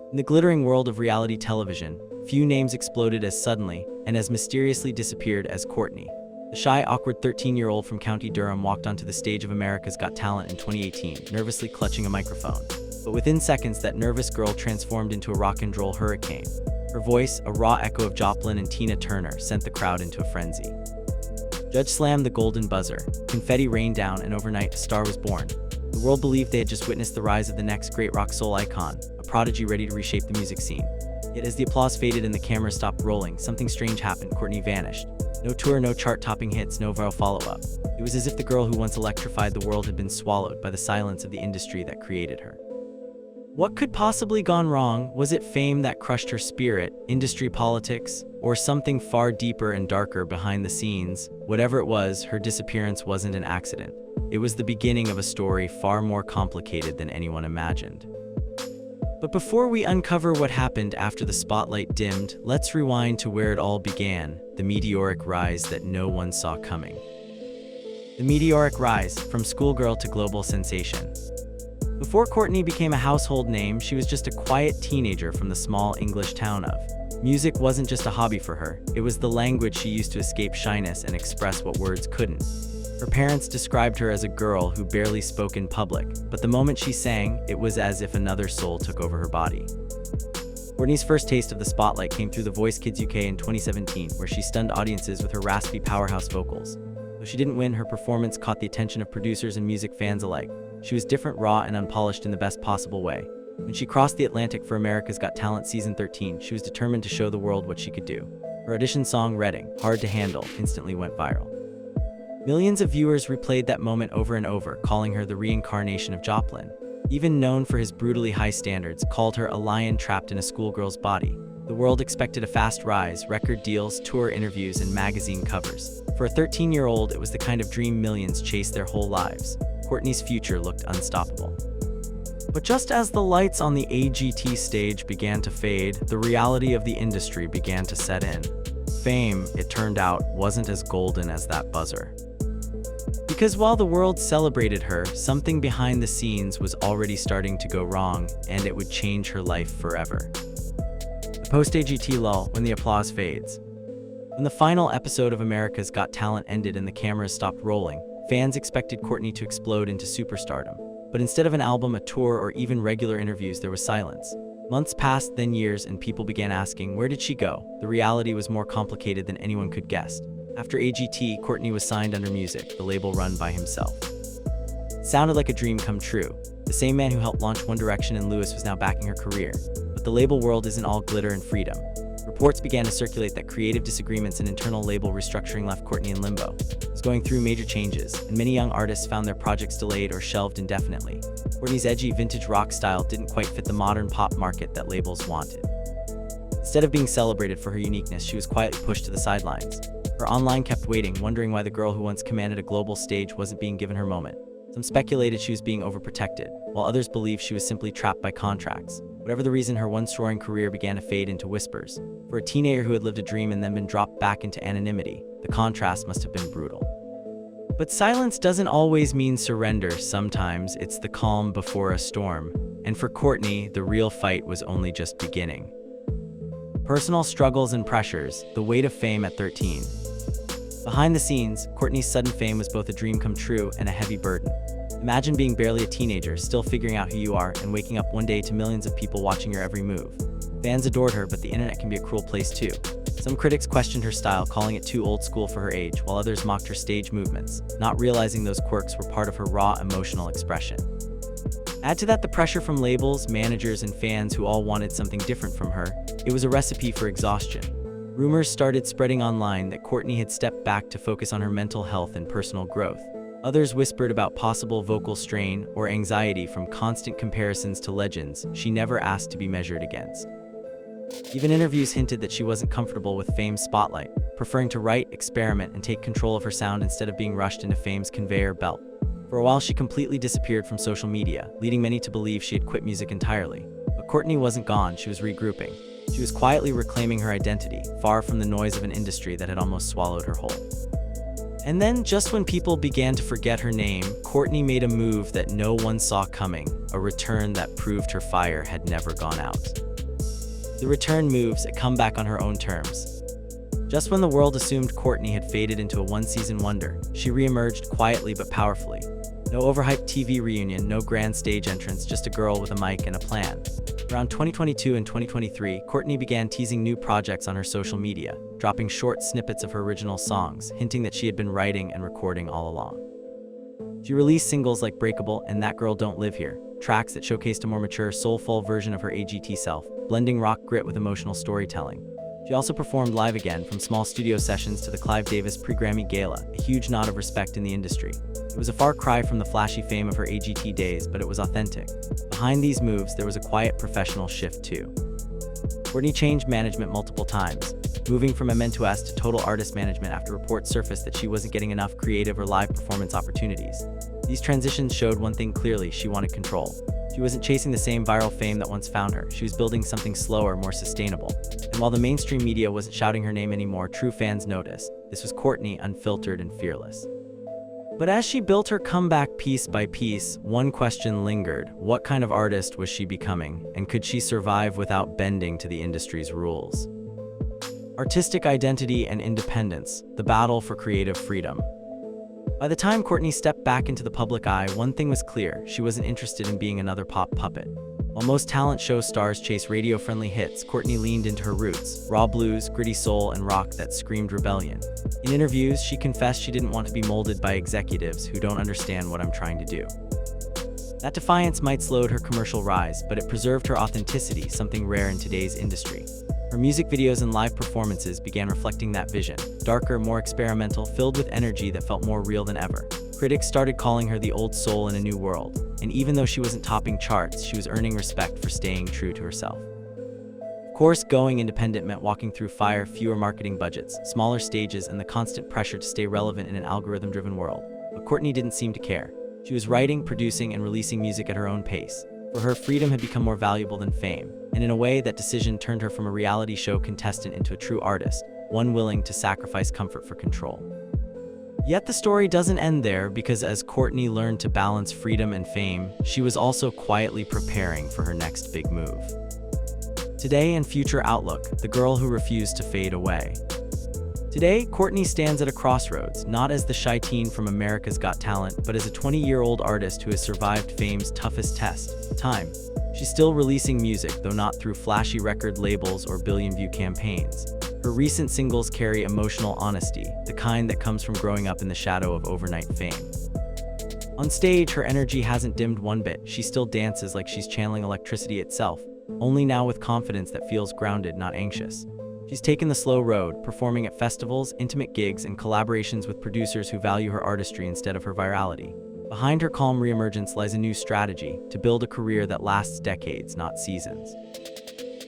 In the glittering world of reality television, few names exploded as suddenly and as mysteriously disappeared as Courtney. The shy, awkward 13-year-old from County Durham walked onto the stage of America's Got Talent in 2018, nervously clutching a microphone. But within seconds, that nervous girl transformed into a rock and roll hurricane. Her voice, a raw echo of Joplin and Tina Turner, sent the crowd into a frenzy. Judge slammed the golden buzzer, confetti rained down, and overnight a star was born. The world believed they had just witnessed the rise of the next great rock soul icon, a prodigy ready to reshape the music scene. Yet as the applause faded and the cameras stopped rolling, something strange happened. Courtney vanished. No tour, no chart-topping hits, no viral follow-up. It was as if the girl who once electrified the world had been swallowed by the silence of the industry that created her. What could possibly gone wrong? Was it fame that crushed her spirit, industry politics, or something far deeper and darker behind the scenes? Whatever it was, her disappearance wasn't an accident. It was the beginning of a story far more complicated than anyone imagined. But before we uncover what happened after the spotlight dimmed, let's rewind to where it all began, the meteoric rise that no one saw coming. The meteoric rise, from schoolgirl to global sensation. Before Courtney became a household name, she was just a quiet teenager from the small English town of. Music wasn't just a hobby for her, it was the language she used to escape shyness and express what words couldn't. Her parents described her as a girl who barely spoke in public, but the moment she sang, it was as if another soul took over her body. Courtney's first taste of the spotlight came through The Voice Kids UK in 2017, where she stunned audiences with her raspy powerhouse vocals. Though she didn't win, her performance caught the attention of producers and music fans alike. She was different, raw, and unpolished in the best possible way. When she crossed the Atlantic for America's Got Talent Season 13, she was determined to show the world what she could do. Her audition song, Reading, Hard to Handle, instantly went viral. Millions of viewers replayed that moment over and over, calling her the reincarnation of Joplin. Even known for his brutally high standards, called her a lion trapped in a schoolgirl's body. The world expected a fast rise, record deals, tour interviews, and magazine covers. For a 13-year-old, it was the kind of dream millions chased their whole lives. Courtney's future looked unstoppable. But just as the lights on the AGT stage began to fade, the reality of the industry began to set in. Fame, it turned out, wasn't as golden as that buzzer. Because while the world celebrated her, something behind the scenes was already starting to go wrong, and it would change her life forever. The post-AGT lull, when the applause fades. When the final episode of America's Got Talent ended and the cameras stopped rolling, fans expected Courtney to explode into superstardom. But instead of an album, a tour, or even regular interviews, there was silence. Months passed, then years, and people began asking, where did she go? The reality was more complicated than anyone could guess. After AGT, Courtney was signed under Music, the label run by himself. It sounded like a dream come true. The same man who helped launch One Direction and Lewis was now backing her career. But the label world isn't all glitter and freedom. Reports began to circulate that creative disagreements and internal label restructuring left Courtney in limbo. It was going through major changes, and many young artists found their projects delayed or shelved indefinitely. Courtney's edgy vintage rock style didn't quite fit the modern pop market that labels wanted. Instead of being celebrated for her uniqueness, she was quietly pushed to the sidelines. Her online kept waiting, wondering why the girl who once commanded a global stage wasn't being given her moment. Some speculated she was being overprotected, while others believed she was simply trapped by contracts. Whatever the reason, her once soaring career began to fade into whispers. For a teenager who had lived a dream and then been dropped back into anonymity, the contrast must have been brutal. But silence doesn't always mean surrender. Sometimes it's the calm before a storm. And for Courtney, the real fight was only just beginning. Personal struggles and pressures, the weight of fame at 13. Behind the scenes, Courtney's sudden fame was both a dream come true and a heavy burden. Imagine being barely a teenager, still figuring out who you are, and waking up one day to millions of people watching your every move. Fans adored her, but the internet can be a cruel place too. Some critics questioned her style, calling it too old school for her age, while others mocked her stage movements, not realizing those quirks were part of her raw emotional expression. Add to that the pressure from labels, managers, and fans who all wanted something different from her. It was a recipe for exhaustion. Rumors started spreading online that Courtney had stepped back to focus on her mental health and personal growth. Others whispered about possible vocal strain or anxiety from constant comparisons to legends she never asked to be measured against. Even interviews hinted that she wasn't comfortable with fame's spotlight, preferring to write, experiment, and take control of her sound instead of being rushed into fame's conveyor belt. For a while, she completely disappeared from social media, leading many to believe she had quit music entirely. But Courtney wasn't gone, she was regrouping. She was quietly reclaiming her identity, far from the noise of an industry that had almost swallowed her whole. And then, just when people began to forget her name, Courtney made a move that no one saw coming, a return that proved her fire had never gone out. The return moves a comeback on her own terms. Just when the world assumed Courtney had faded into a one-season wonder, she re-emerged quietly but powerfully. No overhyped TV reunion, no grand stage entrance, just a girl with a mic and a plan. Around 2022 and 2023, Courtney began teasing new projects on her social media, dropping short snippets of her original songs, hinting that she had been writing and recording all along. She released singles like Breakable and That Girl Don't Live Here, tracks that showcased a more mature, soulful version of her AGT self, blending rock grit with emotional storytelling. She also performed live again, from small studio sessions to the Clive Davis pre-Grammy Gala, a huge nod of respect in the industry. It was a far cry from the flashy fame of her AGT days, but it was authentic. Behind these moves, there was a quiet professional shift too. Courtney changed management multiple times, moving from MN2S to total artist management after reports surfaced that she wasn't getting enough creative or live performance opportunities. These transitions showed one thing clearly: she wanted control. She wasn't chasing the same viral fame that once found her. She was building something slower, more sustainable. And while the mainstream media wasn't shouting her name anymore, true fans noticed. This was Courtney, unfiltered and fearless. But as she built her comeback piece by piece, one question lingered: what kind of artist was she becoming, and could she survive without bending to the industry's rules? Artistic identity and independence, the battle for creative freedom. By the time Courtney stepped back into the public eye, one thing was clear: she wasn't interested in being another pop puppet. While most talent show stars chase radio-friendly hits, Courtney leaned into her roots: raw blues, gritty soul, and rock that screamed rebellion. In interviews, she confessed she didn't want to be molded by executives who don't understand what I'm trying to do. That defiance might slowed her commercial rise, but it preserved her authenticity, something rare in today's industry. Her music videos and live performances began reflecting that vision: darker, more experimental, filled with energy that felt more real than ever. Critics started calling her the old soul in a new world, and even though she wasn't topping charts, she was earning respect for staying true to herself. Of course, going independent meant walking through fire: fewer marketing budgets, smaller stages, and the constant pressure to stay relevant in an algorithm-driven world. But Courtney didn't seem to care. She was writing, producing, and releasing music at her own pace. For her, freedom had become more valuable than fame, and in a way, that decision turned her from a reality show contestant into a true artist, one willing to sacrifice comfort for control. Yet the story doesn't end there, because as Courtney learned to balance freedom and fame, she was also quietly preparing for her next big move. Today and future outlook: the girl who refused to fade away. Today, Courtney stands at a crossroads, not as the shy teen from America's Got Talent, but as a 20-year-old artist who has survived fame's toughest test: time. She's still releasing music, though not through flashy record labels or billion-view campaigns. Her recent singles carry emotional honesty, the kind that comes from growing up in the shadow of overnight fame. On stage, her energy hasn't dimmed one bit. She still dances like she's channeling electricity itself, only now with confidence that feels grounded, not anxious. She's taken the slow road, performing at festivals, intimate gigs, and collaborations with producers who value her artistry instead of her virality. Behind her calm reemergence lies a new strategy: to build a career that lasts decades, not seasons.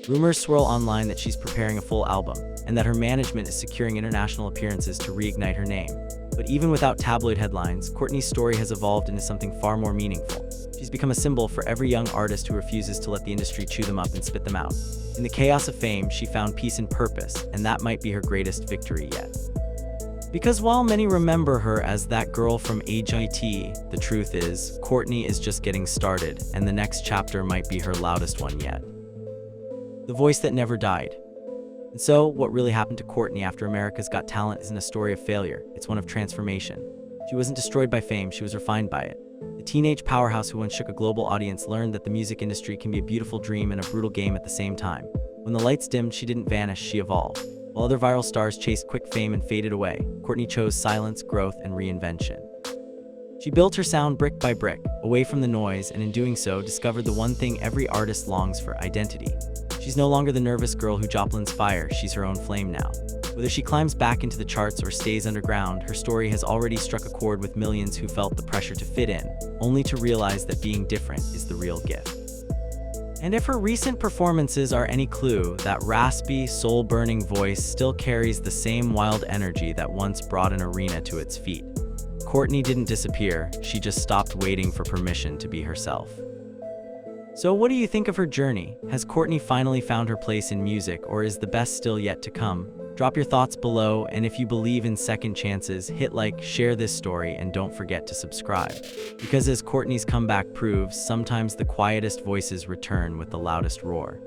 Rumors swirl online that she's preparing a full album, and that her management is securing international appearances to reignite her name. But even without tabloid headlines, Courtney's story has evolved into something far more meaningful. She's become a symbol for every young artist who refuses to let the industry chew them up and spit them out. In the chaos of fame, she found peace and purpose, and that might be her greatest victory yet. Because while many remember her as that girl from AGT, the truth is, Courtney is just getting started, and the next chapter might be her loudest one yet. The voice that never died. And so, what really happened to Courtney after America's Got Talent isn't a story of failure, it's one of transformation. She wasn't destroyed by fame, she was refined by it. The teenage powerhouse who once shook a global audience learned that the music industry can be a beautiful dream and a brutal game at the same time. When the lights dimmed, she didn't vanish, she evolved. While other viral stars chased quick fame and faded away, Courtney chose silence, growth, and reinvention. She built her sound brick by brick, away from the noise, and in doing so, discovered the one thing every artist longs for: identity. She's no longer the nervous girl who Joplin's fire, she's her own flame now. Whether she climbs back into the charts or stays underground, her story has already struck a chord with millions who felt the pressure to fit in, only to realize that being different is the real gift. And if her recent performances are any clue, that raspy, soul-burning voice still carries the same wild energy that once brought an arena to its feet. Courtney didn't disappear, she just stopped waiting for permission to be herself. So what do you think of her journey? Has Courtney finally found her place in music, or is the best still yet to come? Drop your thoughts below, and if you believe in second chances, hit like, share this story, and don't forget to subscribe. Because as Courtney's comeback proves, sometimes the quietest voices return with the loudest roar.